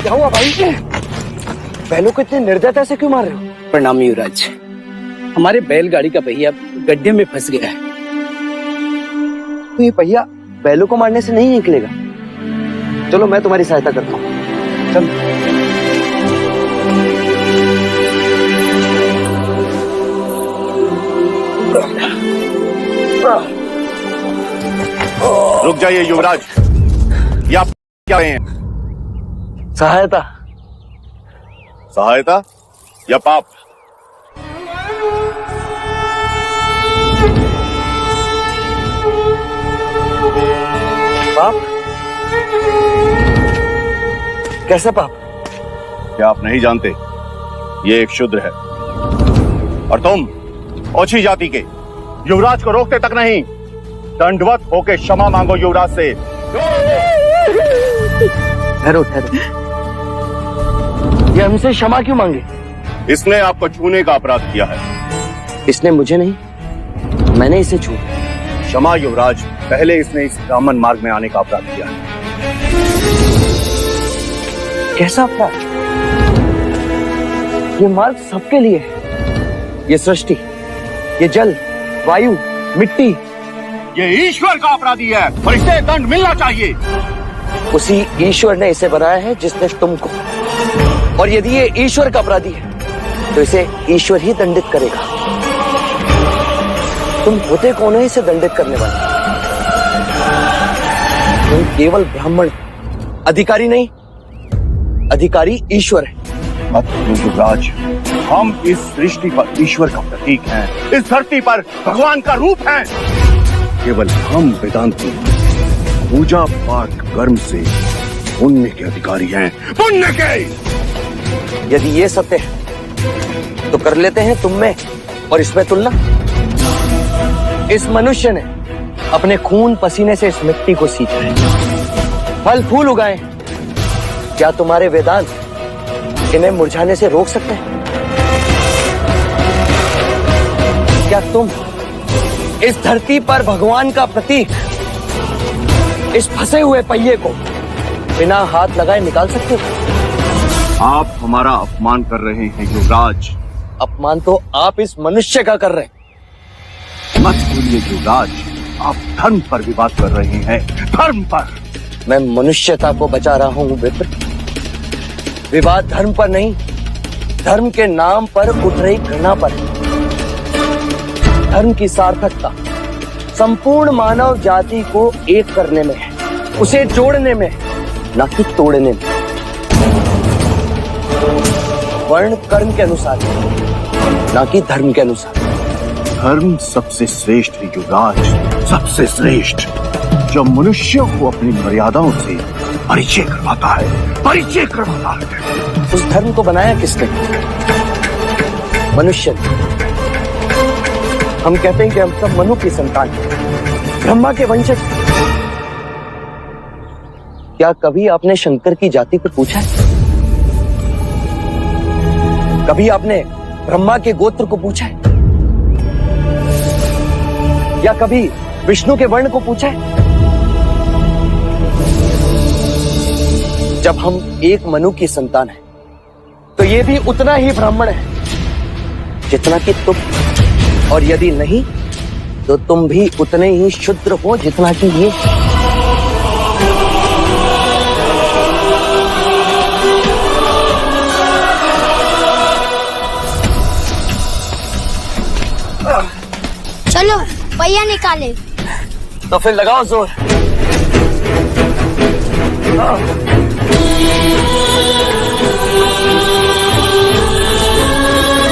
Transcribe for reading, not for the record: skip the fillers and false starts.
क्या हुआ भाई? बैलों को इतने निर्दयता से क्यों मार रहे हो? प्रणाम युवराज, हमारे बैलगाड़ी का पहिया गड्ढे में फंस गया है। तो ये पहिया बैलों को मारने से नहीं निकलेगा। चलो मैं तुम्हारी सहायता करता हूँ। चल। रुक जाइए युवराज, ये आप क्या रहे हैं? सहायता। सहायता या पाप? पाप? कैसा पाप? क्या आप नहीं जानते? ये एक शूद्र है और तुम ओछी जाति के युवराज को रोकते तक नहीं, दंडवत होके क्षमा मांगो युवराज से। ठहरो ठहरो, ये हमसे क्षमा क्यों मांगे? इसने आपको छूने का अपराध किया है। इसने मुझे नहीं, मैंने इसे छू। क्षमा युवराज, पहले इसने इस ब्राह्मण मार्ग में आने का अपराध किया है। कैसा अपराध? ये मार्ग सबके लिए है। ये सृष्टि, ये जल, वायु, मिट्टी, ये ईश्वर का अपराधी है और इसे दंड मिलना चाहिए। उसी ईश्वर ने इसे बनाया है जिसने तुमको, और यदि ये ईश्वर का अपराधी है तो इसे ईश्वर ही दंडित करेगा। तुम होते कौन है इसे दंडित करने वाले? तुम केवल ब्राह्मण, अधिकारी नहीं, अधिकारी ईश्वर है। मत युवराज, हम इस सृष्टि पर ईश्वर का प्रतीक हैं, इस धरती पर भगवान का रूप हैं। केवल हम वेदांती पूजा पाठ कर्म से पुण्य के अधिकारी हैं, पुण्य के। यदि ये सत्य है तो कर लेते हैं तुम में और इसमें तुलना। इस मनुष्य ने अपने खून पसीने से इस मिट्टी को सींचा है, फल फूल उगाए। क्या तुम्हारे वेदांत इन्हें मुरझाने से रोक सकते हैं? क्या तुम इस धरती पर भगवान का प्रतीक, इस फंसे हुए पहिए को बिना हाथ लगाए निकाल सकते हो? आप हमारा अपमान कर रहे हैं युवराज। अपमान तो आप इस मनुष्य का कर रहे हैं। मत भूलिए युवराज, आप धर्म पर विवाद कर रहे हैं, धर्म पर। मैं मनुष्यता को बचा रहा हूं विप्र। विवाद धर्म पर नहीं, धर्म के नाम पर उठ रही घृणा पर। धर्म की सार्थकता संपूर्ण मानव जाति को एक करने में है, उसे जोड़ने में, न कि तोड़ने में। वर्ण कर्म के अनुसार, न कि धर्म के अनुसार। धर्म सबसे श्रेष्ठ है युवराज, सबसे श्रेष्ठ, जो मनुष्यों को अपनी मर्यादाओं से परिचय करवाता है, परिचय करवाता है। उस धर्म को बनाया किसने? मनुष्य ने। हम कहते हैं कि हम सब मनु की संतान हैं, ब्रह्मा के वंशज। क्या कभी आपने शंकर की जाति को पूछा है? कभी आपने ब्रह्मा के गोत्र को पूछा है? या कभी विष्णु के वर्ण को पूछा है? जब हम एक मनु की संतान हैं, तो ये भी उतना ही ब्राह्मण है जितना कि तुम, और यदि नहीं तो तुम भी उतने ही शूद्र हो जितना कि ये। चलो पहिया निकाले। तो फिर लगाओ जोर।